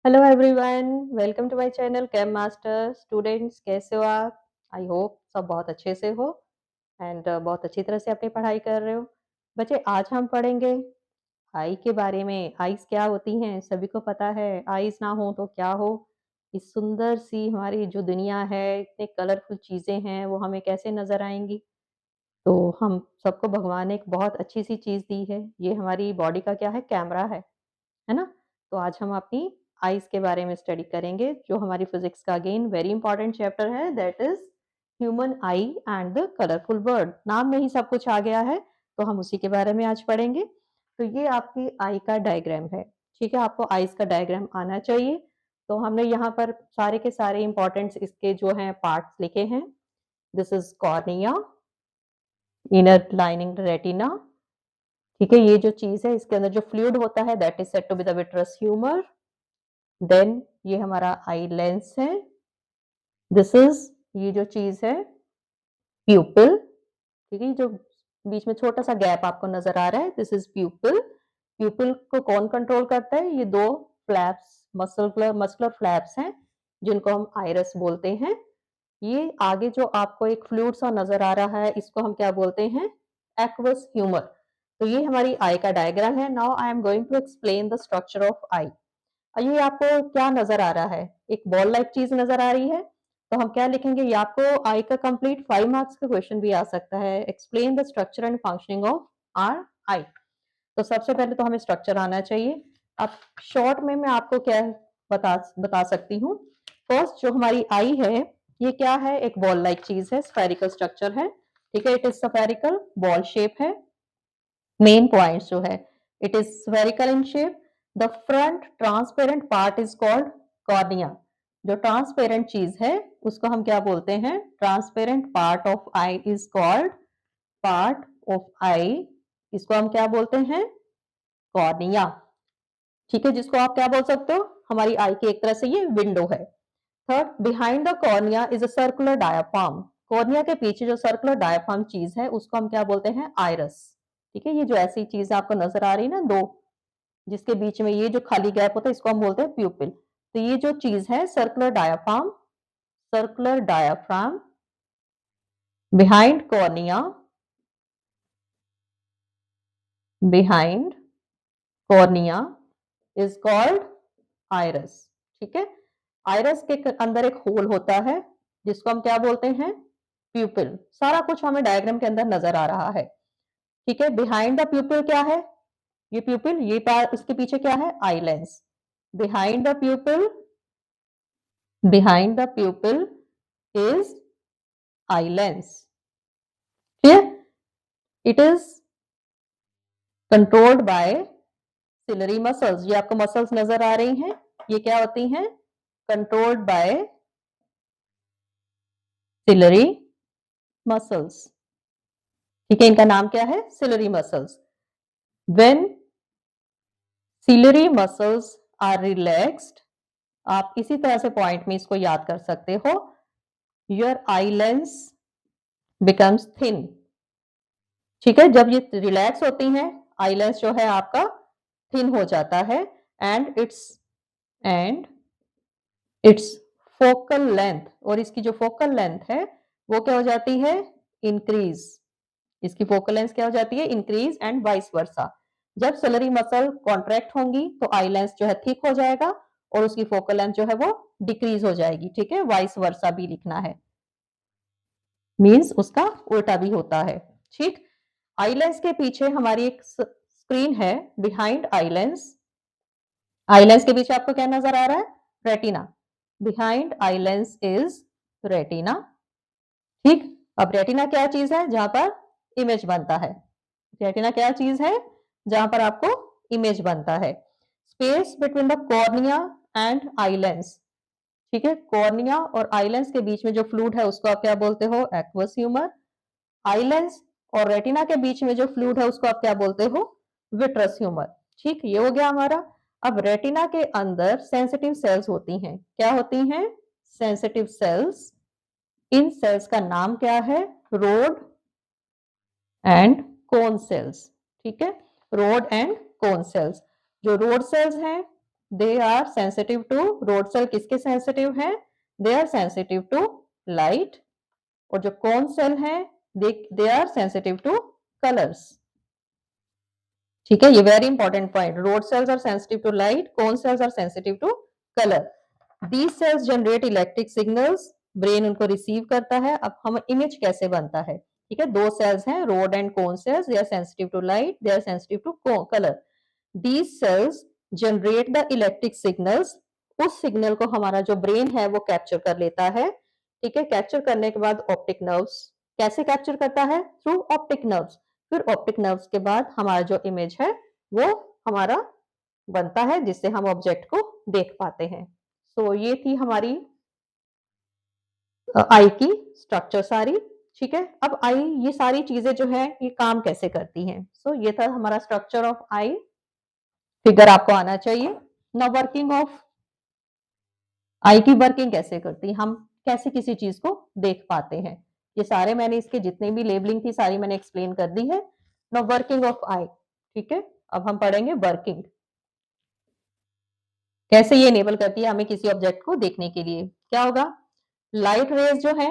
Hello everyone, welcome to my channel chem master. Students, कैसे हो आप? आई होप सब बहुत अच्छे से हो एंड बहुत अच्छी तरह से अपनी पढ़ाई कर रहे हो। बच्चे, आज हम पढ़ेंगे आई के बारे में। आईज क्या होती हैं सभी को पता है। आईज ना हो तो क्या हो। इस सुंदर सी हमारी जो दुनिया है, इतने कलरफुल चीजें हैं, वो हमें कैसे नजर आएंगी। तो हम सबको भगवान ने एक बहुत अच्छी सी चीज दी है। ये हमारी बॉडी का क्या है, कैमरा है ना। तो आज हम अपनी आईज के बारे में स्टडी करेंगे, जो हमारी फिजिक्स का अगेन वेरी इंपॉर्टेंट चैप्टर है, that is human eye and the colourful world. नाम में ही सब कुछ आ गया है, तो हम उसी के बारे में आज पढ़ेंगे। तो ये आपकी आई का डायग्राम है। ठीक है, आपको आईज का डायग्राम आना चाहिए। तो हमने यहाँ पर सारे के सारे इंपॉर्टेंट इसके जो हैं पार्ट्स लिखे हैं। This is cornea, inner lining retina. ठीक है, ये जो चीज है इसके अंदर जो फ्लूइड होता है, that is said to be the vitreous humour. Then ये हमारा आई लेंस है। दिस इज, ये जो चीज है, प्यूपिल। ठीक है, जो बीच में छोटा सा गैप आपको नजर आ रहा है, दिस इज प्यूपिल। प्यूपिल को कौन कंट्रोल करता है? ये दो फ्लैप्स, मस्कुलर फ्लैप्स हैं, जिनको हम आइरस बोलते हैं। ये आगे जो आपको एक फ्लूइड सा नजर आ रहा है, इसको हम क्या बोलते हैं? Aqueous humour. तो ये हमारी आई का डायग्राम है। Now I am going to explain the structure of eye. ये आपको क्या नजर आ रहा है? एक बॉल लाइक चीज नजर आ रही है। तो हम क्या लिखेंगे? ये आपको आई का कंप्लीट 5 मार्क्स का क्वेश्चन भी आ सकता है। Explain the structure and functioning of are आई। तो सबसे पहले तो हमें स्ट्रक्चर आना चाहिए। अब शॉर्ट में मैं आपको क्या बता बता सकती हूँ। फर्स्ट जो हमारी आई है, ये क्या है? एक बॉल लाइक चीज है, स्फेरिकल स्ट्रक्चर है। ठीक है, it is spherical, ball shape है। मेन पॉइंट्स जो है, it is spherical in shape. The front transparent part is called cornea. जो ट्रांसपेरेंट चीज है उसको हम क्या बोलते हैं? Transparent part of eye is called part of eye. इसको हम क्या बोलते हैं? कॉर्निया। ठीक है, जिसको आप क्या बोल सकते हो? हमारी आई की एक तरह से ये विंडो है। Third, behind the cornea is a circular diaphragm. Cornea के पीछे जो सर्कुलर डायाफ्राम चीज है, उसको हम क्या बोलते हैं? आइरस। ठीक है, ये जो ऐसी चीज आपको नजर आ रही है ना, दो, जिसके बीच में ये जो खाली गैप होता है, इसको हम बोलते हैं प्यूपिल। तो ये जो चीज है, circular diaphragm, circular diaphragm behind cornea, behind cornea is called iris. ठीक है, आइरस के अंदर एक होल होता है, जिसको हम क्या बोलते हैं? प्यूपिल। सारा कुछ हमें डायग्राम के अंदर नजर आ रहा है। ठीक है, बिहाइंड द प्यूपिल क्या है? ये प्यूपिल, ये पार्ट, उसके पीछे क्या है? Eye lens. Behind the pupil, behind the pupil is eye lens. Clear? It is controlled by ciliary muscles. ये आपको मसल्स नजर आ रही हैं, ये क्या होती हैं? Controlled by ciliary muscles. ठीक है, इनका नाम क्या है? Ciliary muscles. When ciliary muscles are relaxed, आप इसी तरह से पॉइंट में इसको याद कर सकते हो, your eye lens becomes thin. ठीक है, जब ये रिलैक्स होती हैं, आई लेंस जो है आपका थिन हो जाता है। And and it's focal length, और इसकी जो फोकल लेंथ है वो क्या हो जाती है? इंक्रीज। इसकी फोकल लेंथ क्या हो जाती है? Increase, and vice versa. जब सिलरी मसल कॉन्ट्रैक्ट होंगी तो आई लेंस जो है थिक हो जाएगा, और उसकी फोकल लेंथ जो है वो डिक्रीज हो जाएगी। ठीक है, वाइस वर्सा भी लिखना है, मीन्स उसका उल्टा भी होता है। ठीक, आई लेंस के पीछे हमारी एक स्क्रीन है, behind eye lens. Eye lens के पीछे आपको क्या नजर आ रहा है? Retina. Behind eye lens is retina. ठीक, अब रेटिना क्या चीज है? जहां पर इमेज बनता है। रेटिना क्या चीज है? जहां पर आपको इमेज बनता है। Space between the cornea and I lens. ठीक है, कॉर्निया और आई लेंस के बीच में जो फ्लूइड है, उसको आप क्या बोलते हो? Aqueous humour. आई लेंस और रेटिना के बीच में जो फ्लूइड है, उसको आप क्या बोलते हो? Vitreous humour. ठीक, ये हो गया हमारा। अब रेटिना के अंदर सेंसिटिव सेल्स होती हैं। क्या होती हैं? Sensitive sales. इन सेल्स का नाम क्या है? Rod and cone cells. ठीक है, रोड एंड कोन सेल्स। जो रोड सेल्स हैं, they are sensitive to, rod cell किसके सेंसिटिव है? They are sensitive to light. और जो कोन सेल है they are sensitive to colours. ठीक है, ये very important point. Rod cells are sensitive to light, cone cells are sensitive to colour. These cells generate electric signals, brain उनको receive करता है। अब हम इमेज कैसे बनता है? ठीक है, दो सेल्स हैं, rod and cone cells, they are sensitive to light, they are sensitive to colour. These cells generate the electric signals, उस सिग्नल को हमारा जो ब्रेन है वो कैप्चर कर लेता है। ठीक है, कैप्चर करने के बाद ऑप्टिक नर्व्स, कैसे कैप्चर करता है? Through optic nerves. फिर ऑप्टिक नर्व्स के बाद हमारा जो इमेज है वो हमारा बनता है, जिससे हम ऑब्जेक्ट को देख पाते हैं। सो ये थी हमारी आई की स्ट्रक्चर सारी। ठीक है, अब आई ये सारी चीजें जो है ये काम कैसे करती हैं? सो ये था हमारा स्ट्रक्चर ऑफ आई। फिगर आपको आना चाहिए। नाउ वर्किंग ऑफ आई की वर्किंग कैसे करती है, हम कैसे किसी चीज को देख पाते हैं, ये सारे मैंने इसके जितने भी लेबलिंग थी सारी मैंने एक्सप्लेन कर दी है। नाउ वर्किंग ऑफ आई। ठीक है, अब हम पढ़ेंगे वर्किंग, कैसे ये इनेबल करती है हमें किसी ऑब्जेक्ट को देखने के लिए। क्या होगा? लाइट रेज जो है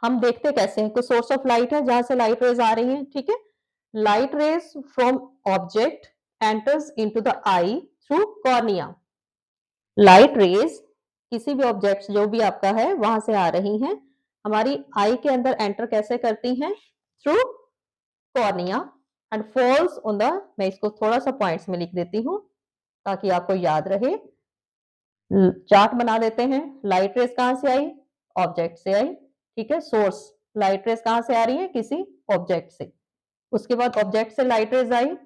हम देखते कैसे हैं? कोई सोर्स ऑफ लाइट है जहां से लाइट रेज आ रही है। ठीक है, light rays from object enters into the I through cornea. Light rays किसी भी ऑब्जेक्ट जो भी आपका है वहां से आ रही हैं, हमारी आई के अंदर एंटर कैसे करती हैं? Through cornea and falls on the, मैं इसको थोड़ा सा पॉइंट्स में लिख देती हूँ ताकि आपको याद रहे। चार्ट बना देते हैं। लाइट रेज कहां से आई? ऑब्जेक्ट से आई। ठीक है, सोर्स लाइट रेज कहां से आ रही है? किसी ऑब्जेक्ट से। उसके बाद ऑब्जेक्ट से लाइट रेज आई,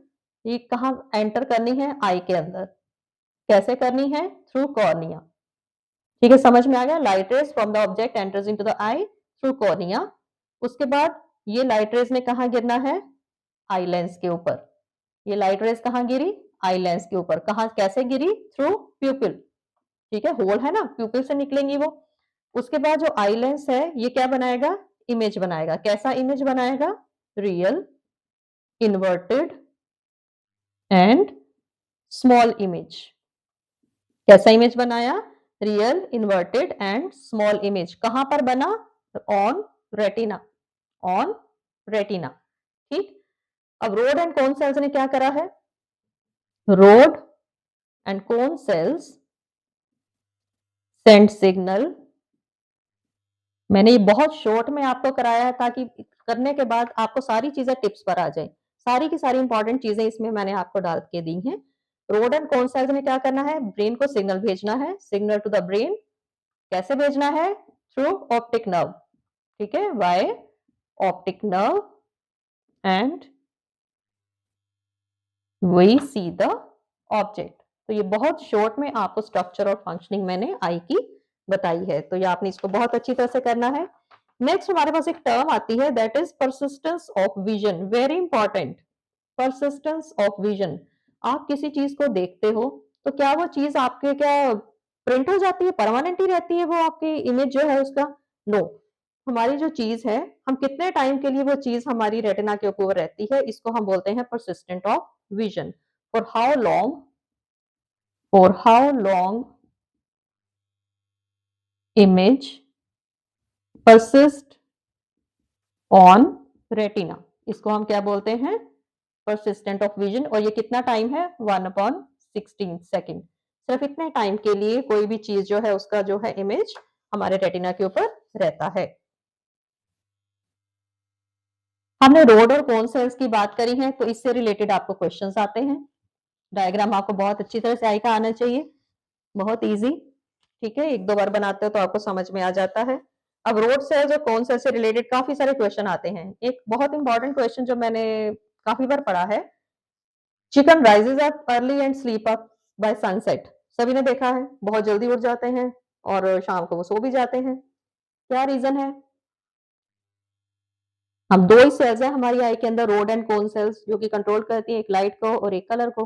ये कहां एंटर करनी है? आई के अंदर। कैसे करनी है? Through cornea. ठीक है, समझ में आ गया? Light rays from the object enters into the I through cornea. उसके बाद ये लाइट रेज ने कहा गिरना है? आई लेंस के ऊपर। ये लाइट रेज कहां गिरी? आई लेंस के ऊपर। कहां कैसे गिरी? थ्रू प्यूपिल। ठीक है, होल है ना, प्यूपिल से निकलेंगी वो। उसके बाद जो आई लेंस है ये क्या बनाएगा? इमेज बनाएगा। कैसा इमेज बनाएगा? Real, inverted and small image. कैसा इमेज बनाया? Real, inverted and small image. कहां पर बना? On retina, on retina. ठीक, अब रोड एंड कोन सेल्स ने क्या करा है? Rod and cone sales send signal. मैंने ये बहुत शॉर्ट में आपको कराया है ताकि करने के बाद आपको सारी चीजें टिप्स पर आ जाए। सारी की सारी इंपॉर्टेंट चीजें इसमें मैंने आपको डाल के दी हैं। रोड एंड कोन सेल्स ने क्या करना है? ब्रेन को सिग्नल भेजना है। सिग्नल टू द ब्रेन कैसे भेजना है? Through optic nerve. ठीक है, by optic nerve and we see the object. तो ये बहुत शॉर्ट में आपको स्ट्रक्चर और फंक्शनिंग मैंने आई की बताई है, तो ये आपने इसको बहुत अच्छी तरह से करना है। नेक्स्ट हमारे पास एक टर्म आती है that is persistence of vision. Very important, persistence of vision. आप किसी चीज को देखते हो तो क्या वो चीज आपके क्या प्रिंट हो जाती है, परमानेंट ही रहती है वो आपकी इमेज जो है उसका? नो, हमारी जो चीज है हम कितने टाइम के लिए वो चीज हमारी रेटिना के ऊपर रहती है, इसको हम बोलते हैं persistent of vision. For how long, for how long image persist on retina, इसको हम क्या बोलते हैं? persistent of vision। और ये कितना टाइम है? 1/16 सेकेंड। सिर्फ इतने टाइम के लिए कोई भी चीज जो है उसका जो है इमेज हमारे रेटिना के ऊपर रहता है। हमने रोड और कोन सेल्स की बात करी है, तो इससे रिलेटेड आपको क्वेश्चंस आते हैं। डायग्राम आपको बहुत अच्छी तरह से आई का आना चाहिए, बहुत इजी। ठीक है, एक दो बार बनाते हो तो आपको समझ में आ जाता है। अब रोड सेल्स और कोन सेल्स से रिलेटेड काफी सारे क्वेश्चन आते हैं। एक बहुत इंपॉर्टेंट क्वेश्चन जो मैंने काफी बार पढ़ा है, chicken rises up early and sleep up by sunset. सभी ने देखा है, बहुत जल्दी उठ जाते हैं और शाम को वो सो भी जाते हैं। क्या रीजन है? हम दो ही सेल्स है हमारी आई के अंदर, रोड एंड कोन सेल्स, जो कि कंट्रोल करती है एक लाइट को और एक कलर को।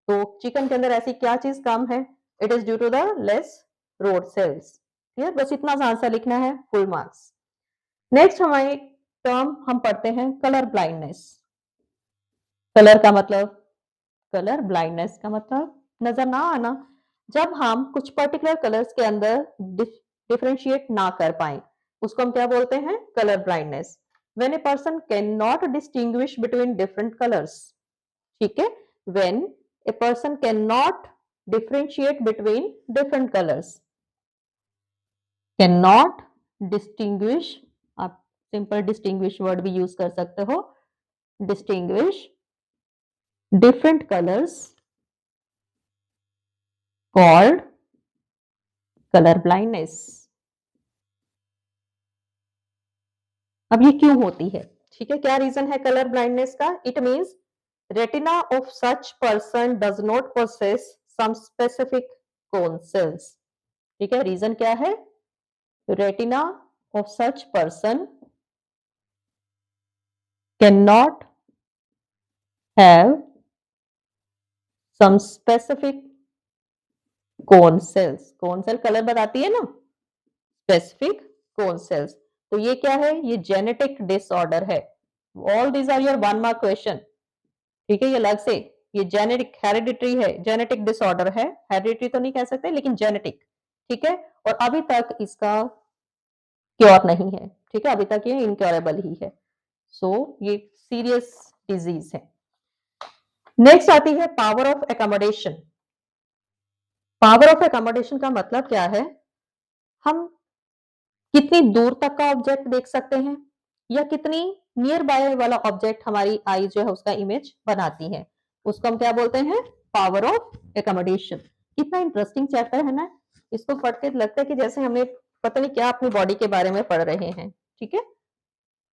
तो चिकन के अंदर ऐसी क्या चीज कम है? It is due to the less rod cells. Clear, बस इतना सा आंसर लिखना है, फुल मार्क्स। नेक्स्ट हमारी टर्म हम पढ़ते हैं कलर ब्लाइंडनेस। कलर का मतलब, कलर ब्लाइंडनेस का मतलब नजर ना आना, जब हम कुछ पर्टिकुलर कलर्स के अंदर डिफरेंशिएट ना कर पाए, उसको हम क्या बोलते हैं? Colour blindness. When a person can not distinguish between different colours, ठीक है, when a person can not differentiate between different colours, can not distinguish, आप सिंपल डिस्टिंग्विश वर्ड भी यूज कर सकते हो, distinguish different colours called colour blindness. अब ये क्यों होती है? ठीक है, क्या रीजन है कलर ब्लाइंडनेस का? It means retina of such person does not possess some specific cone cells. ठीक है, रीजन क्या है? Retina of such person can not have some specific cone cells. Cone cell colour बताती है ना, specific cone sales. तो ये क्या है? ये जेनेटिक डिसऑर्डर है। All these are your 1 mark question. ठीक है, ये अलग से, ये जेनेटिक हेरिडिटरी है, जेनेटिक डिसऑर्डर है, हेरिडिटरी तो नहीं कह सकते लेकिन जेनेटिक। ठीक है, और अभी तक इसका क्योर नहीं है। ठीक है, अभी तक ये इनक्योरेबल ही है। सो ये सीरियस डिजीज है। नेक्स्ट आती है power of accommodation. Power of accommodation का मतलब क्या है? हम कितनी दूर तक का ऑब्जेक्ट देख सकते हैं या कितनी नियर बाय वाला ऑब्जेक्ट हमारी आई जो है उसका इमेज बनाती है, उसको हम क्या बोलते हैं? Power of accommodation. कितना इंटरेस्टिंग चैप्टर है ना, इसको पढ़ के लगता है कि जैसे हमें पता नहीं क्या अपनी बॉडी के बारे में पढ़ रहे हैं। ठीक है,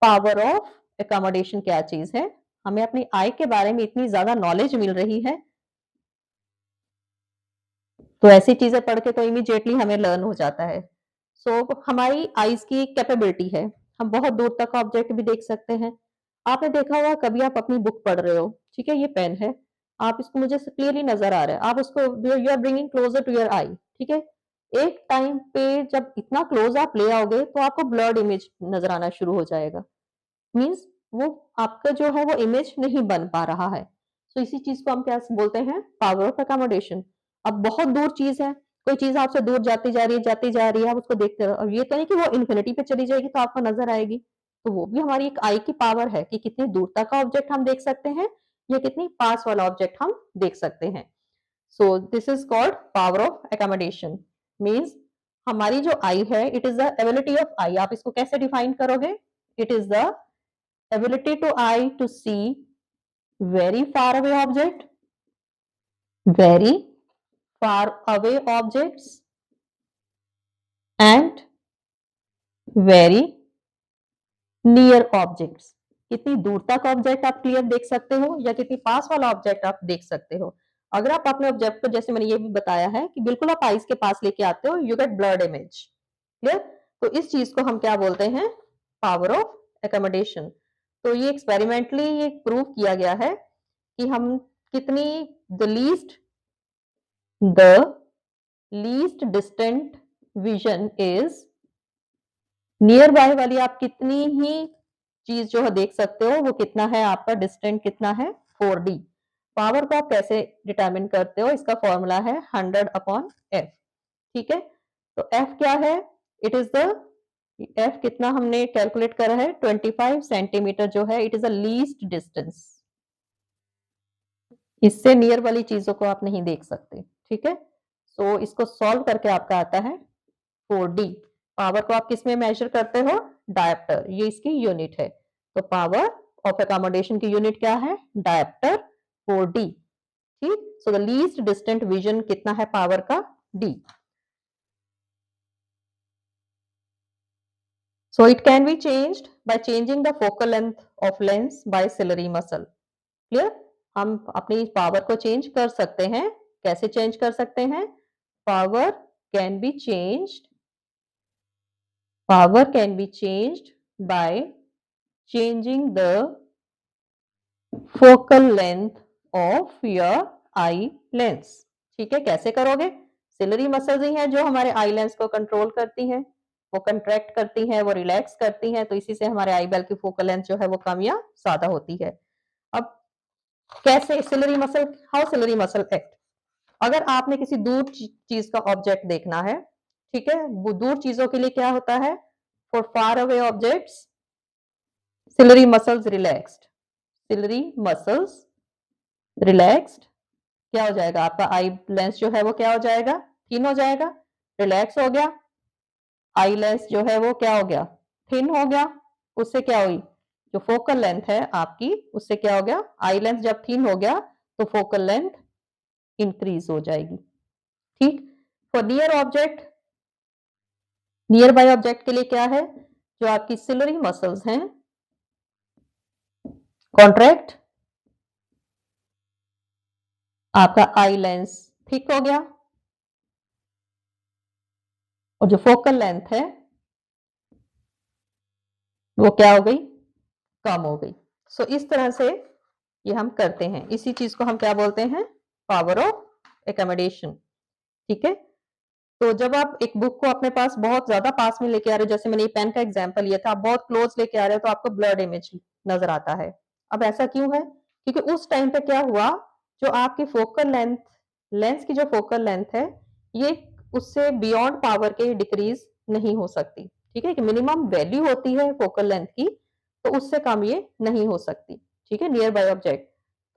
पावर ऑफ एकोमोडेशन क्या चीज है? हमें अपनी आई के बारे में इतनी ज्यादा नॉलेज मिल रही है, तो ऐसी चीजें पढ़ के तो इमीडिएटली हमें लर्न हो जाता है। सो हमारी आईज की कैपेबिलिटी है, हम बहुत दूर तक का ऑब्जेक्ट भी देख सकते हैं। आपने देखा होगा कभी आप अपनी बुक पढ़ रहे हो, ठीक है, ये पेन है, आप इसको मुझे क्लियरली नजर आ रहा है, आप उसको you are bringing closer to your eye. ठीक है, एक टाइम पे जब इतना क्लोज आप ले आओगे तो आपको ब्लर्ड इमेज नजर आना शुरू हो जाएगा। मीन्स वो आपका जो है वो इमेज नहीं बन पा रहा है। तो इसी चीज को हम क्या बोलते हैं? Power of accommodation. अब बहुत दूर चीज है, कोई चीज आपसे दूर जाती जा रही है, जाती जा रही है, आप उसको देखते रहो। अब ये तो नहीं कि वो इन्फिनिटी पे चली जाएगी तो आपको नजर आएगी, तो वो भी हमारी एक आई की पावर है कि कितनी दूर तक का ऑब्जेक्ट हम देख सकते हैं या कितनी पास वाला ऑब्जेक्ट हम देख सकते हैं। So this is called power of accommodation. Means हमारी जो आई है, it is the ability of eye. आप इसको कैसे डिफाइन करोगे? It is the ability to eye to see very far away object, very far away objects and very near objects। कितनी दूर तक ऑब्जेक्ट आप क्लियर देख सकते हो या कितनी पास वाला ऑब्जेक्ट आप देख सकते हो। अगर आप अपने ऑब्जेक्ट को, जैसे मैंने ये भी बताया है कि बिल्कुल आप आईज के पास लेके आते हो, you get blurred image. Clear? तो इस चीज को हम क्या बोलते हैं? Power of accommodation. तो ये एक्सपेरिमेंटली ये प्रूव किया गया है कि हम कितनी the least distant vision is, near by वाली आप कितनी ही चीज जो है देख सकते हो, वो कितना है आपका डिस्टेंट, कितना है? 4D। पावर को आप कैसे डिटरमिन करते हो? इसका फॉर्मूला है 100/f। ठीक है, तो f क्या है? इट इज द, f कितना हमने कैलकुलेट करा है? 25 सेंटीमीटर जो है, it is the least distance. इससे नियर वाली चीजों को आप नहीं देख सकते। ठीक है, सो इसको सॉल्व करके आपका आता है 4D। पावर को आप किस में मेजर करते हो? डायप्टर, ये इसकी यूनिट है। तो पावर ऑफ अकोमोडेशन की यूनिट क्या है? Dioptre 4D। ठीक, so the least distant vision कितना है पावर का? D। So it can be changed by changing the focal length of lens by ciliary muscle। Clear? हम अपनी पावर को चेंज कर सकते हैं। कैसे चेंज कर सकते हैं? Power can be changed, power can be changed by changing the focal length of your eye lens। ठीक है, कैसे करोगे? सिलरी मसल्स ही हैं जो हमारे आई लेंस को कंट्रोल करती हैं, वो कंट्रैक्ट करती हैं, वो रिलैक्स करती हैं, तो इसी से हमारे आई बेल की फोकल लेंथ जो है वो कम या ज्यादा होती है। अब कैसे ciliary muscle, how ciliary muscle act? अगर आपने किसी दूर चीज का ऑब्जेक्ट देखना है, ठीक है, वो दूर चीजों के लिए क्या होता है? For far away objects ciliary muscles relaxed, ciliary muscles relaxed, क्या हो जाएगा? आपका आई लेंस जो है वो क्या हो जाएगा? थिन हो जाएगा, रिलैक्स हो गया। आई लेंस जो है वो क्या हो गया? थिन हो गया। उससे क्या हुई? जो फोकल लेंथ है आपकी, उससे क्या हो गया? आई लेंस जब थिन हो गया तो फोकल लेंथ इंक्रीज हो जाएगी। ठीक। For near object, near by object के लिए क्या है? जो आपकी सिलरी मसल्स हैं कॉन्ट्रैक्ट, आपका आई लेंस थिक हो गया और जो फोकल लेंथ है वो क्या हो गई? कम हो गई। सो इस तरह से ये हम करते हैं। इसी चीज को हम क्या बोलते हैं? Power of accommodation. ठीक है। तो जब आप एक बुक को अपने पास बहुत ज्यादा पास में लेके आ रहे हो, जैसे मैंने ये पेन का एग्जांपल लिया था, आप बहुत क्लोज लेके आ रहे हो तो आपको ब्लर्ड इमेज नजर आता है। अब ऐसा क्यों है? क्योंकि उस टाइम पे क्या हुआ, जो आपकी फोकल लेंथ, लेंस की जो फोकल लेंथ है, ये उससे बियॉन्ड पावर के डिक्रीज नहीं हो सकती। ठीक है, कि मिनिमम वैल्यू होती है फोकल लेंथ की, तो उससे कम ये नहीं हो सकती। ठीक है, नियर बाय ऑब्जेक्ट।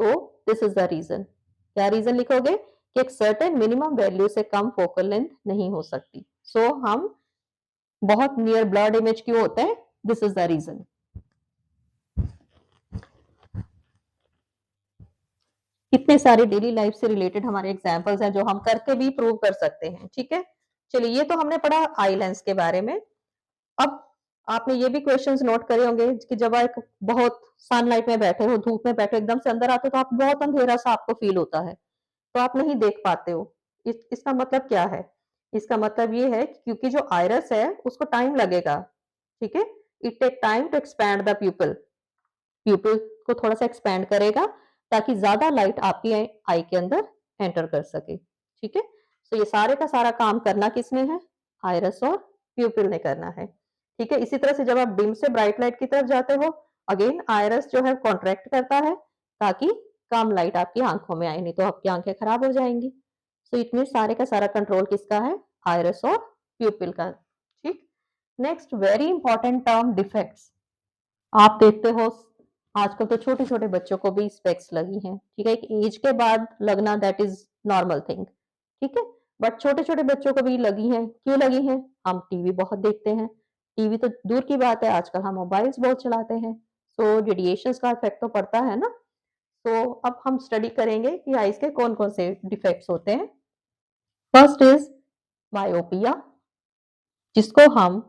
तो दिस इज द रीजन। क्या रीजन लिखोगे? कि एक सर्टेन मिनिमम वैल्यू से कम फोकल लेंथ नहीं हो सकती। सो हम बहुत नियर ब्लर्ड इमेज क्यों होते हैं? This is the reason. कितने सारे डेली लाइफ से रिलेटेड हमारे एग्जांपल्स हैं जो हम करके भी प्रूव कर सकते हैं। ठीक है, चलिए ये तो हमने पढ़ा आई लेंस के बारे में। अब आपने ये भी क्वेश्चंस नोट करे होंगे कि जब आप बहुत सनलाइट में बैठे हो, धूप में बैठे हो, एकदम से अंदर आते हो तो आप बहुत अंधेरा सा आपको फील होता है, तो आप नहीं देख पाते हो। इसका मतलब क्या है? इसका मतलब ये है कि क्योंकि जो आयरस है उसको टाइम लगेगा। ठीक है, it take time to expand the pupil, pupil को थोड़ा सा एक्सपैंड करेगा ताकि ज्यादा लाइट आपकी आई के अंदर एंटर कर सके। ठीक है, तो ये सारे का सारा काम करना किसने है? आयरस और प्यूपिल ने करना है। ठीक है, इसी तरह से जब आप डिम से ब्राइट लाइट की तरफ जाते हो, अगेन आयरस जो है कॉन्ट्रैक्ट करता है ताकि कम लाइट आपकी आंखों में आए, नहीं तो आपकी आंखें खराब हो जाएंगी। सो इतने सारे का सारा कंट्रोल किसका है? आयरस और प्यूपिल का। ठीक। Next very important term, defects. आप देखते हो आजकल तो छोटे छोटे बच्चों को भी स्पेक्स लगी हैं। ठीक है, एक एज के बाद लगना दैट इज नॉर्मल थिंग। ठीक है, बट छोटे छोटे बच्चों को भी लगी हैं। क्यों लगी हैं? हम टीवी बहुत देखते हैं। टीवी तो दूर की बात है, आजकल हम मोबाइल्स बहुत चलाते हैं, सो रेडिएशन का इफेक्ट तो पड़ता है ना। तो अब हम स्टडी करेंगे कि आइज के कौन कौन से डिफेक्ट्स होते हैं। फर्स्ट इज मायोपिया, जिसको हम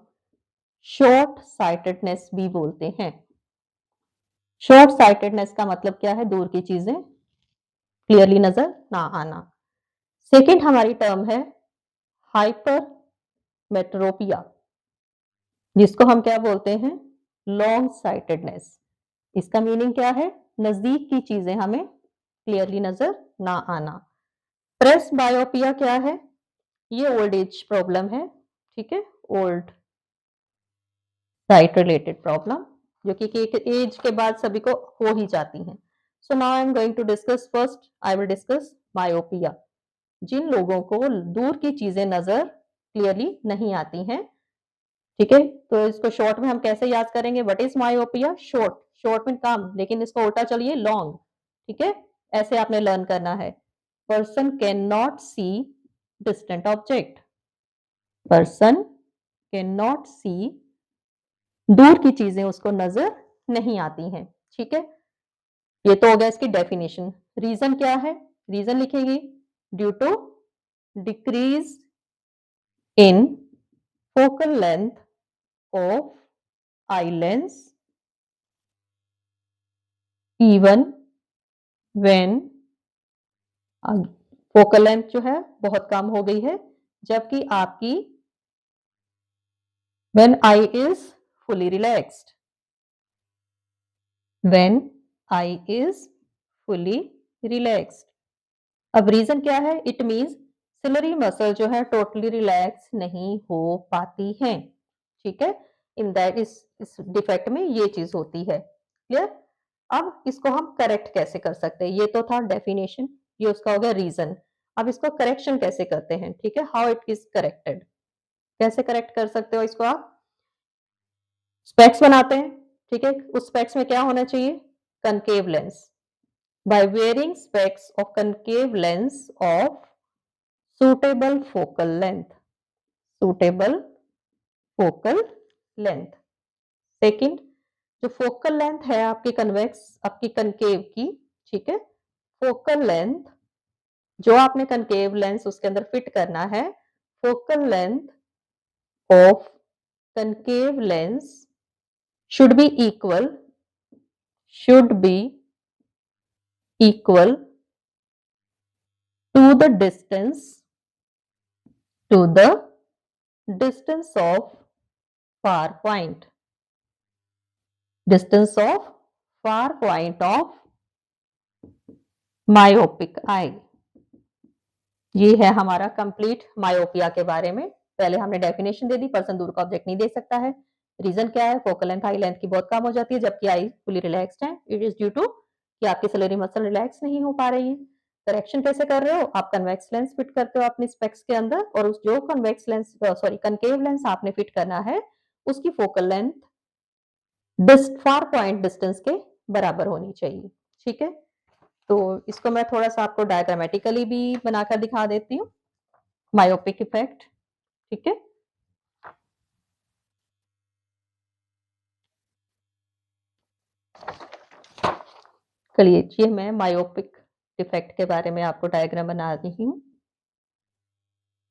शॉर्ट साइटेडनेस भी बोलते हैं। शॉर्ट साइटेडनेस का मतलब क्या है? दूर की चीजें क्लियरली नजर ना आना। सेकंड हमारी टर्म है हाइपर मेट्रोपिया, जिसको हम क्या बोलते हैं? Long sightedness. इसका मीनिंग क्या है? नजदीक की चीजें हमें क्लियरली नजर ना आना। प्रेस बायोपिया क्या है? ये ओल्ड एज प्रॉब्लम है। ठीक है, ओल्ड साइट रिलेटेड प्रॉब्लम, जो कि एक एज के बाद सभी को हो ही जाती हैं। So now I am going to discuss, first I will discuss myopia. जिन लोगों को दूर की चीजें नजर क्लियरली नहीं आती हैं। ठीक है, तो इसको शॉर्ट में हम कैसे याद करेंगे? What is myopia? Short, short में कम, लेकिन इसको उल्टा चलिए लॉन्ग। ठीक है, ऐसे आपने लर्न करना है। Person can not see distant object, person can not see, दूर की चीजें उसको नजर नहीं आती हैं। ठीक है, ये तो हो गया इसकी डेफिनेशन। रीजन क्या है? रीजन लिखेगी due to decrease in focal length of eye lens even when focal length जो है बहुत कम हो गई है, जबकि आपकी when eye is fully relaxed, when eye is fully relaxed। अब रीजन क्या है? इट मींस सिलरी मसल जो है टोटली रिलैक्स नहीं हो पाती है। ठीक है, इन दैट इस डिफेक्ट में ये चीज होती है। क्लियर? अब इसको हम करेक्ट कैसे कर सकते हैं? ये तो था डेफिनेशन, ये उसका हो गया रीजन। अब इसको करेक्शन कैसे करते हैं, ठीक है, हाउ इट इज करेक्टेड, कैसे करेक्ट कर सकते हो इसको आप। स्पेक्स बनाते हैं, ठीक है, उस स्पेक्स में क्या होना चाहिए, concave lens. By wearing specs of concave lens of suitable focal length, suitable focal length. Second, जो फोकल लेंथ है आपकी कन्वेक्स, आपकी कनकेव की, ठीक है, फोकल लेंथ जो आपने कनकेव लेंस उसके अंदर फिट करना है, focal length of concave lens should be equal to the distance of far point, distance of far point of myopic eye। ये है हमारा कंप्लीट मायोपिया के बारे में। पहले हमने डेफिनेशन दे दी, पर्सन दूर का ऑब्जेक्ट नहीं देख सकता है। रीजन क्या है, फोकल लेंथ आई लेंथ की बहुत कम हो जाती है जबकि आई फुली रिलैक्स्ड है। इट इज ड्यू टू कि आपकी सिलेरी मसल रिलैक्स नहीं हो पा रही है। करेक्शन कैसे कर रहे हो, आप कन्वेक्स लेंस फिट करते हो अपनी स्पेक्स के अंदर, और उस जो convex lens sorry concave lens आपने फिट करना है उसकी focal length far point distance के बराबर होनी चाहिए, ठीक है। तो इसको मैं थोड़ा सा आपको डायग्रामेटिकली भी बनाकर दिखा देती हूँ, मायोपिक इफेक्ट, ठीक है। चलिए, ये मैं मायोपिक डिफेक्ट के बारे में आपको डायग्राम बना रही हूँ,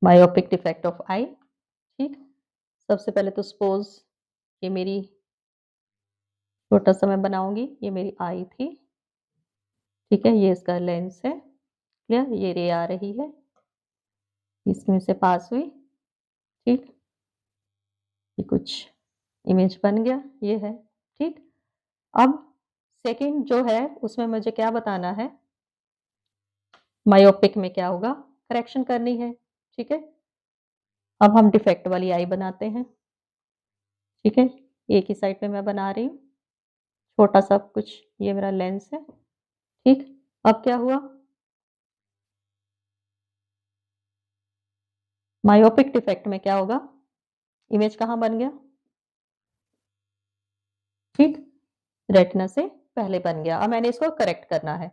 मायोपिक डिफेक्ट ऑफ आई, ठीक। सबसे पहले तो सपोज ये मेरी, छोटा सा मैं बनाऊंगी, ये मेरी आई थी, ठीक है, ये इसका लेंस है, क्लियर, ये रे आ रही है, इसमें से पास हुई, ठीक, ये कुछ इमेज बन गया, ये है, ठीक। अब सेकंड जो है उसमें मुझे क्या बताना है, मायोपिक में क्या होगा, करेक्शन करनी है, ठीक है। अब हम डिफेक्ट वाली आई बनाते हैं, ठीक है, एक ही साइड पे मैं बना रही हूँ, छोटा सा कुछ, ये मेरा लेंस है, ठीक। अब क्या हुआ, मायोपिक डिफेक्ट में क्या होगा, इमेज कहाँ बन गया, ठीक, रेटिना से पहले बन गया। अब मैंने इसको करेक्ट करना है,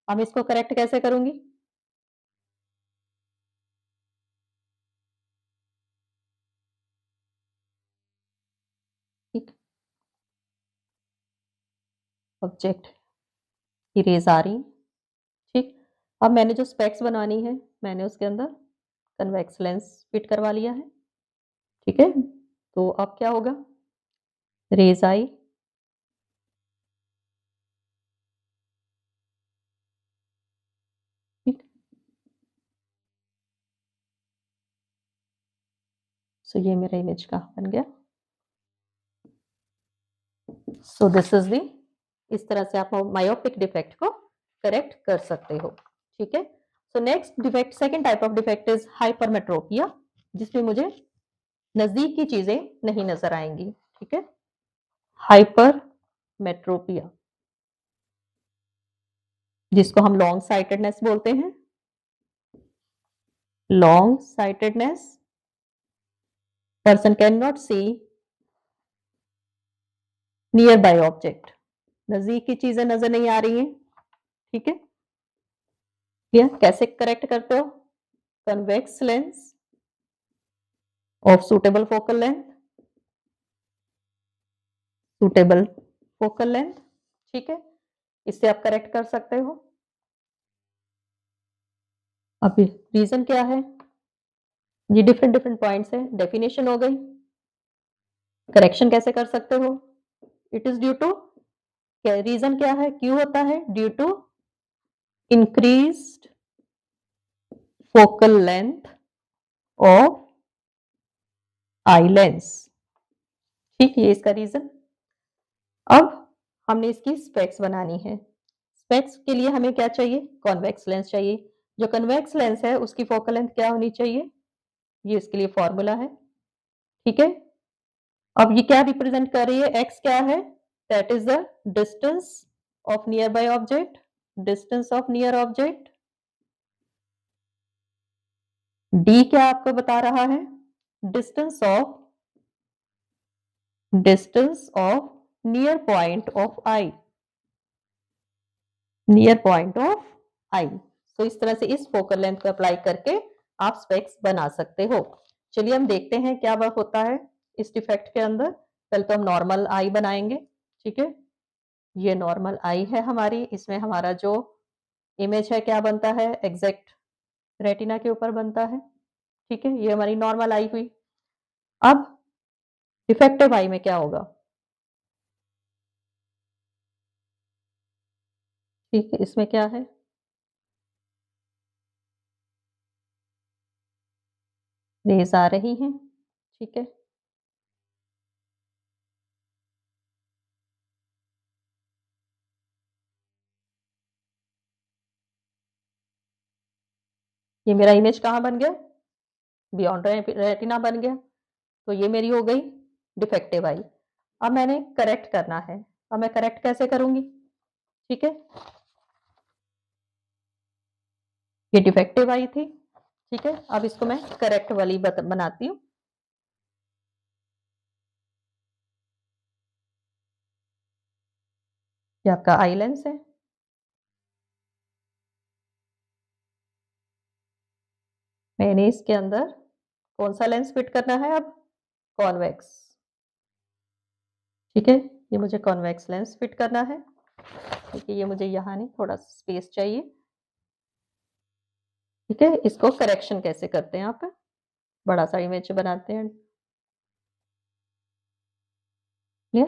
अब इसको करेक्ट कैसे करूंगी, ठीक, ऑब्जेक्ट की रेज आ रही, ठीक। अब मैंने जो स्पेक्स बनवानी है मैंने उसके अंदर कन्वेक्स लेंस फिट करवा लिया है, ठीक है। तो अब क्या होगा, रेज आई, ठीक। सो ये मेरा इमेज का बन गया। सो दिस इज दी, इस तरह से आप मायोपिक डिफेक्ट को करेक्ट कर सकते हो, ठीक है। So next defect, second type of defect is hypermetropia, जिसमें मुझे नजदीक की चीजें नहीं नजर आएंगी, ठीक है, हाइपरमेट्रोपिया, जिसको हम लॉन्ग साइटेडनेस बोलते हैं, long sightedness, person can not see near by object, नजदीक की चीजें नजर नहीं आ रही हैं, ठीक है। ये कैसे करेक्ट करते हो, convex lens of suitable focal length, suitable focal length, ठीक है, इससे आप करेक्ट कर सकते हो। अभी रीजन क्या है, ये डिफरेंट डिफरेंट पॉइंट्स है, डेफिनेशन हो गई, करेक्शन कैसे कर सकते हो, it is due to, reason क्या है, क्यों होता है, due to increased focal length of eye lens, ठीक, ये इसका रीजन। अब हमने इसकी स्पेक्स बनानी है, स्पेक्स के लिए हमें क्या चाहिए, कॉन्वेक्स लेंस चाहिए। जो कन्वेक्स लेंस है उसकी फोकल लेंथ क्या होनी चाहिए, ये इसके लिए फॉर्मूला है, ठीक है। अब ये क्या रिप्रेजेंट कर रही है, एक्स क्या है, that is the distance of near by object, distance of near object, D क्या आपको बता रहा है? Distance of near point of eye, near point of eye. तो इस तरह से इस फोकल लेंथ को अप्लाई करके आप स्पेक्स बना सकते हो। चलिए हम देखते हैं क्या वर्क होता है इस डिफेक्ट के अंदर। पहले तो हम नॉर्मल आई बनाएंगे, ठीक है। ये नॉर्मल आई है हमारी, इसमें हमारा जो इमेज है क्या बनता है, एग्जैक्ट रेटिना के ऊपर बनता है, ठीक है। ये हमारी नॉर्मल आई हुई। अब डिफेक्टिव आई में क्या होगा, ठीक है। इसमें क्या है, रेज आ रही हैं, ठीक है। ये मेरा इमेज कहाँ बन गया, बियॉन्ड रेटिना बन गया। तो ये मेरी हो गई डिफेक्टिव आई। अब मैंने करेक्ट करना है। अब मैं करेक्ट कैसे करूंगी, ठीक है। ये डिफेक्टिव आई थी, ठीक है। अब इसको मैं करेक्ट वाली बनाती हूँ। ये आपका आई लेंस है। मैंने इसके अंदर कौन सा लेंस फिट करना है अब, कॉन्वेक्स, ठीक है। ये मुझे कॉन्वेक्स लेंस फिट करना है, ठीक है। ये मुझे यहाँ नहीं, थोड़ा स्पेस चाहिए, ठीक है। इसको करेक्शन कैसे करते हैं आप, बड़ा सा इमेज बनाते हैं, ये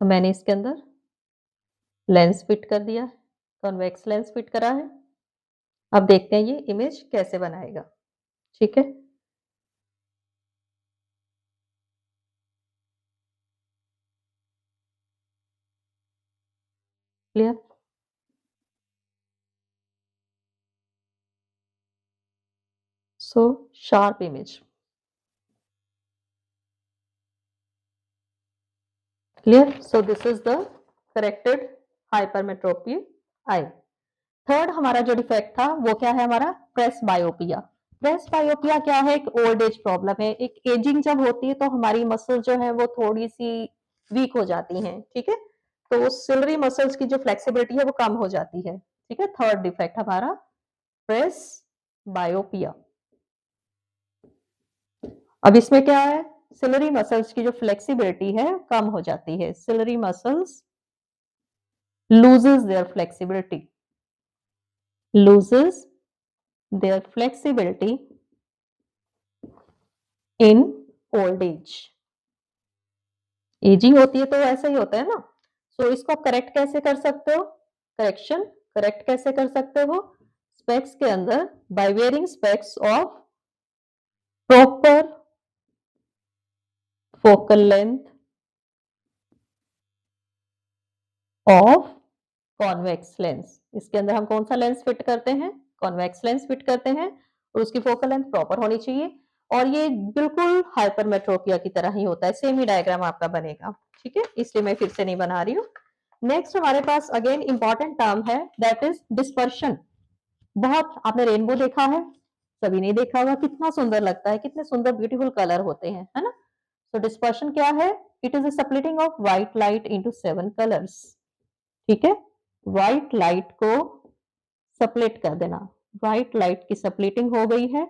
तो मैंने इसके अंदर लेंस फिट कर दिया, कॉन्वेक्स लेंस फिट करा है। अब देखते हैं ये इमेज कैसे बनाएगा, ठीक है। Clear. So sharp image, clear. So this is the corrected hypermetropy eye. Third हमारा जो डिफेक्ट था वो क्या है, हमारा प्रेस बायोपिया। प्रेस बायोपिया क्या है, एक ओल्ड एज प्रॉब्लम है। एक एजिंग जब होती है तो हमारी मसल जो है वो थोड़ी सी वीक हो जाती हैं, ठीक है। तो सिलरी मसल्स की जो फ्लेक्सिबिलिटी है वो कम हो जाती है, ठीक है। थर्ड डिफेक्ट हमारा प्रेस बायोपिया। अब इसमें क्या है, सिलरी मसल्स की जो फ्लेक्सिबिलिटी है कम हो जाती है। Ciliary muscles loses their flexibility, loses their flexibility in old age। Ageing होती है तो ऐसा ही होता है ना। सो इसको करेक्ट कैसे कर सकते हो, करेक्शन करेक्ट कैसे कर सकते हो, स्पेक्स के अंदर by wearing specs of proper focal length of convex lens. इसके अंदर हम कौन सा लेंस फिट करते हैं, कॉन्वेक्स लेंस फिट करते हैं, और उसकी फोकल लेंथ प्रॉपर होनी चाहिए। और ये बिल्कुल हाइपरमेट्रोपिया की तरह ही होता है, सेम ही डायग्राम आपका बनेगा, ठीक है। इसलिए मैं फिर से नहीं बना रही हूँ। नेक्स्ट हमारे पास अगेन इंपॉर्टेंट टर्म है, दैट इज डिस्पर्शन। बहुत आपने रेनबो देखा है, सभी ने देखा होगा, कितना सुंदर लगता है, कितने सुंदर ब्यूटीफुल कलर होते हैं, है ना। तो डिस्पर्शन क्या है, it is a splitting of white light into 7 colours, ठीक है। व्हाइट लाइट को स्प्लिट कर देना, व्हाइट लाइट की स्प्लिटिंग हो गई है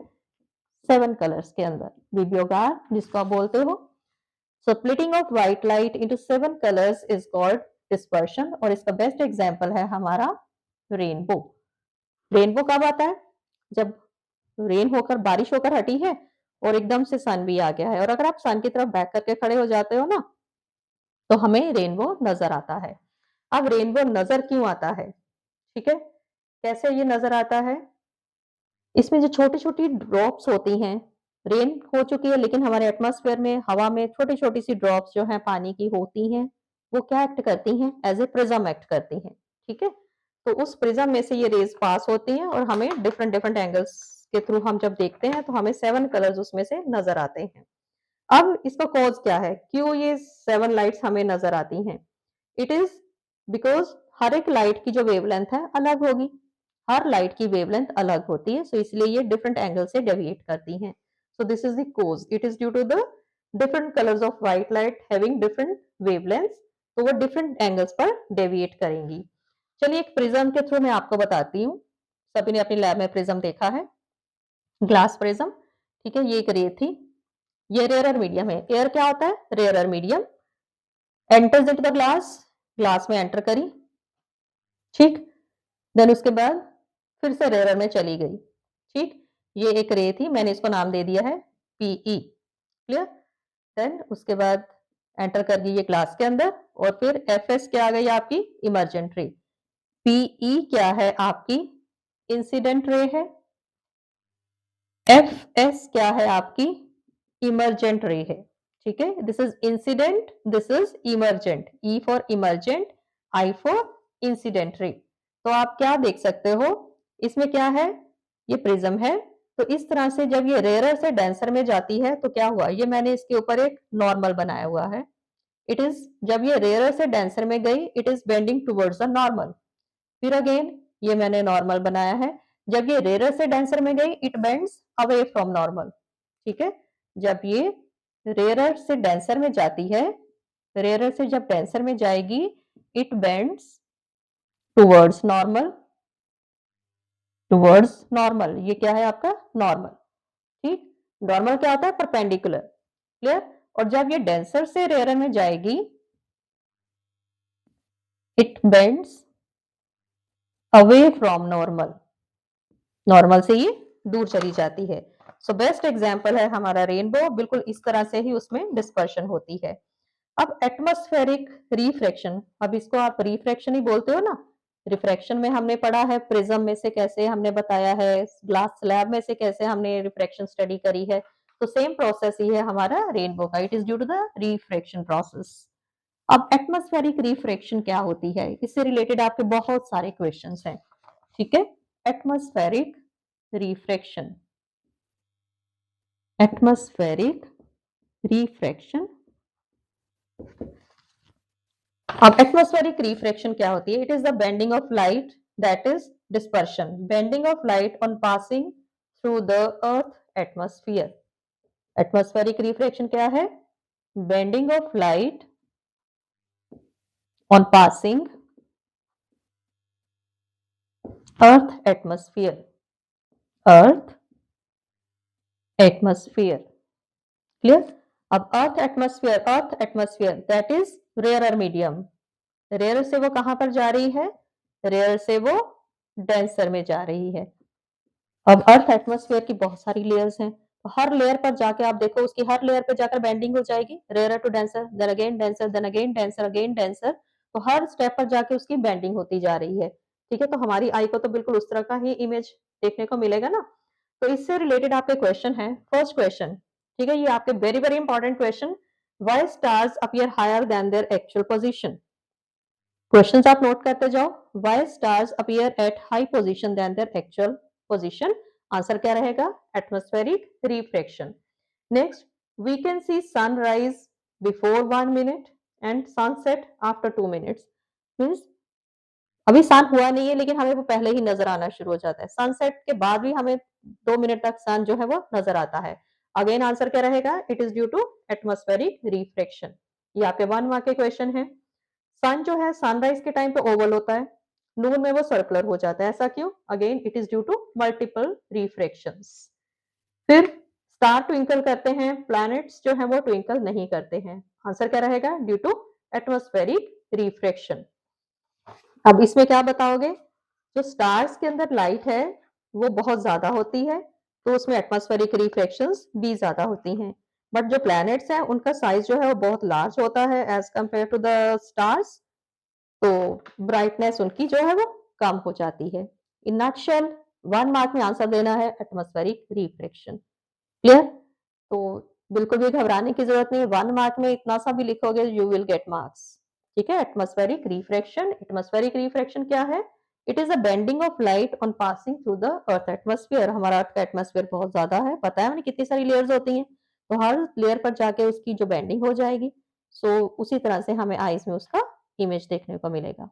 7 कलर्स के अंदर, विबियोगार जिसको आप बोलते हो। Splitting of white light into 7 colours is called dispersion. और इसका बेस्ट एग्जांपल है हमारा रेनबो। रेनबो कब आता है, जब रेन होकर बारिश होकर हटी है और एकदम से सन भी आ गया है, और अगर आप सन की तरफ बैक करके खड़े हो जाते हो ना तो हमें रेनबो नजर आता है। अब रेनबो नजर क्यों आता है, ठीक है, कैसे ये नजर आता है, इसमें जो छोटी-छोटी ड्रॉप्स होती हैं, रेन हो चुकी है लेकिन हमारे एटमॉस्फेयर में, हवा में छोटी-छोटी सी ड्रॉप्स जो हैं पानी की होती हैं, वो क्या एक्ट करती हैं, एज़ ए प्रिज़्म एक्ट करती हैं, ठीक है? तो उस प्रिज़्म में से ये रेज़ पास होती हैं और हमें डिफरेंट डिफरेंट एंगल्स के थ्रू हम जब देखते हैं तो हमें 7 कलर्स उसमें से नज़र आते हैं। अब इसका कॉज़ क्या है? क्यों ये 7 लाइट्स हमें नज़र आती हैं? इट इज़ बिकॉज़ हर एक लाइट की जो वेवलेंथ है अलग होगी, हर लाइट की वेवलेंथ अलग होती है, सो इसलिए ये डिफरेंट एंगल से डेविएट करती हैं। So this is the cause, it is due to the different colours of white light having different wavelengths, तो वो डिफरेंट एंगल्स पर डेविएट करेंगी। चलिए एक प्रिज्म के थ्रू मैं आपको बताती हूँ। सभी ने अपनी लैब में प्रिज्म देखा है, ग्लास प्रिज्म, ठीक है। ये एक रे थी, ये रेयरर मीडियम है। एयर क्या होता है? Rarer medium. Enters into the glass, glass में एंटर करी, ठीक। देन उसके बाद फिर से रेयरर में चली गई, ठीक। ये एक रे थी, मैंने इसको नाम दे दिया है पीई, क्लियर। देन उसके बाद एंटर कर गई ये ग्लास के अंदर, और फिर एफएस क्या आ गई आपकी? इमर्जेंट रे। पीई क्या है आपकी? इंसिडेंट रे है। एफएस क्या है आपकी? इमर्जेंट रे है, ठीक है। This is incident, this is emergent. E for emergent, I for incident ray. तो आप क्या देख सकते हो, इसमें क्या है? ये प्रिज्म है। तो इस तरह से जब ये रेयरर से डेंसर में जाती है तो क्या हुआ, ये मैंने इसके ऊपर एक नॉर्मल बनाया हुआ है। इट इज, जब ये रेयरर से डेंसर में गई, it is bending towards the normal. फिर अगेन ये मैंने नॉर्मल बनाया है। जब ये रेयरर से डेंसर में गई, it bends away from normal, ठीक है। जब ये रेयरर से डेंसर में जाती है, रेयरर से जब डेंसर में जाएगी, it bends towards normal, towards normal. ये क्या है आपका? नॉर्मल, ठीक। नॉर्मल क्या होता है? Perpendicular, clear. और जब ये डेंसर से रेयरर में जाएगी, it bends away from normal, normal से ये दूर चली जाती है। सो बेस्ट एग्जांपल है हमारा रेनबो, बिल्कुल इस तरह से ही उसमें डिस्पर्शन होती है। अब एटमॉस्फेरिक रिफ्रैक्शन, अब इसको आप रिफ्रैक्शन ही बोलते हो ना। रिफ्रैक्शन में हमने पढ़ा है प्रिज्म में से कैसे हमने बताया है, ग्लास स्लैब में से कैसे हमने रिफ्रैक्शन स्टडी करी है। तो सेम प्रोसेस ही है हमारा रेनबो का, it is due to the refraction process. अब एटमॉस्फेरिक रिफ्रैक्शन क्या होती है, इससे रिलेटेड आपके बहुत सारे क्वेश्चंस हैं, ठीक है। Atmospheric refraction, atmospheric refraction. अब एटमॉस्फेरिक रिफ्रैक्शन क्या होती है? It is the bending of light, that is dispersion, bending of light on passing through the earth atmosphere. Atmospheric refraction क्या है? Bending of light on passing earth atmosphere, earth atmosphere, clear. अब earth atmosphere that is rarer medium. Rare से वो कहां पर जा रही है? रेयर से वो डेंसर में जा रही है। अब अर्थ एटमॉस्फेयर की बहुत सारी लेयर्स हैं, तो हर लेयर पर जाके आप देखो, उसकी हर लेयर पे जाकर बेंडिंग हो जाएगी, rare to denser, then again denser, then again denser, again denser. तो हर स्टेप पर जाके उसकी बेंडिंग होती जा रही है, ठीक है। तो हमारी आई को तो बिल्कुल उस तरह का ही इमेज देखने को मिलेगा ना। तो इससे रिलेटेड आपके क्वेश्चन है, फर्स्ट क्वेश्चन, ठीक है। ये आपके very very important question, why stars appear higher than their actual position. Questions आप नोट करते जाओ। Why stars appear at high position than their actual position. Answer क्या रहेगा? Atmospheric refraction. Next, we can see sunrise before 1 minute and sunset after 2 minutes. Means अभी sun हुआ नहीं है, लेकिन हमें वो पहले ही नजर आना शुरू हो जाता है। सनसेट के बाद भी हमें 2 मिनट तक सन जो है वो नजर आता है। अगेन आंसर क्या रहेगा? It is due to atmospheric refraction. ये आपके 1 मार्क के क्वेश्चन है। सन जो है सनराइज के टाइम पे ओवल होता है, नून में वो सर्कुलर हो जाता है, ऐसा क्यों? Again it is due to multiple refractions. फिर स्टार ट्विंकल करते हैं, प्लैनेट्स जो है वो ट्विंकल नहीं करते हैं। आंसर क्या रहेगा? Due to atmospheric refraction. अब इसमें क्या बताओगे? जो स्टार्स के अंदर लाइट है वो बहुत ज्यादा होती है, तो उसमें एटमॉस्फेरिक रिफ्रैक्शंस भी ज्यादा होती हैं। बट जो प्लैनेट्स हैं उनका साइज जो है वो बहुत लार्ज होता है as compare to the stars, तो ब्राइटनेस उनकी जो है वो कम हो जाती है। इन नटशेल 1 मार्क में आंसर देना है एटमॉस्फेरिक रिफ्रैक्शन, क्लियर। तो बिल्कुल भी घबराने की जरूरत नहीं है, 1 मार्क में इतना सा भी लिखोगे यू विल गेट मार्क्स, ठीक है। एटमॉस्फेरिक रिफ्रैक्शन, एटमॉस्फेरिक रिफ्रैक्शन क्या है? It is a bending of light on passing through the earth atmosphere. हमारा अर्थ का एटमॉस्फेयर बहुत ज्यादा है, पता है मैंने कितनी सारी लेयर्स होती हैं, तो हर लेयर पर जाके उसकी जो बेंडिंग हो जाएगी, सो उसी तरह से हमें आईज में उसका इमेज देखने को मिलेगा।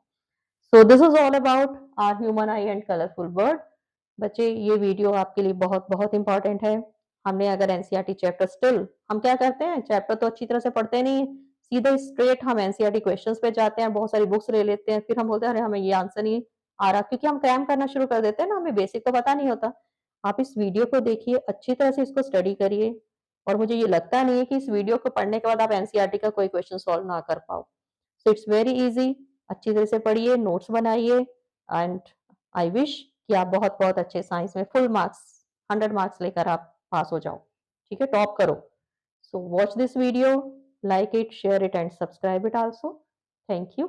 So this is all about our human eye and colourful world. बच्चे ये वीडियो आपके लिए बहुत बहुत इंपॉर्टेंट है। हमने अगर एनसीईआरटी चैप्टर स्टिल हम क्या करते हैं, चैप्टर तो अच्छी तरह से पढ़ते नहीं है, सीधे स्ट्रेट हम एनसीईआरटी क्वेश्चंस पे जाते हैं, बहुत सारी बुक्स ले लेते हैं, फिर हम बोलते हैं अरे हमें ये आंसर नहीं आ रहा, क्योंकि हम क्रैम करना शुरू कर देते हैं ना, हमें बेसिक तो पता नहीं होता। आप इस वीडियो को देखिए, अच्छी तरह से इसको स्टडी करिए, और मुझे ये लगता नहीं है कि इस वीडियो को पढ़ने के बाद आप एनसीईआरटी का कोई क्वेश्चन सॉल्व ना कर पाओ। सो इट्स वेरी ईज़ी, अच्छी तरह से पढ़िए, नोट्स बनाइए, एंड आई विश कि आप बहुत-बहुत अच्छे साइंस में फुल मार्क्स 100 मार्क्स लेकर आप पास हो जाओ। ठीक है? टॉप करो। So watch this video, like it, share it and subscribe it also. Thank you.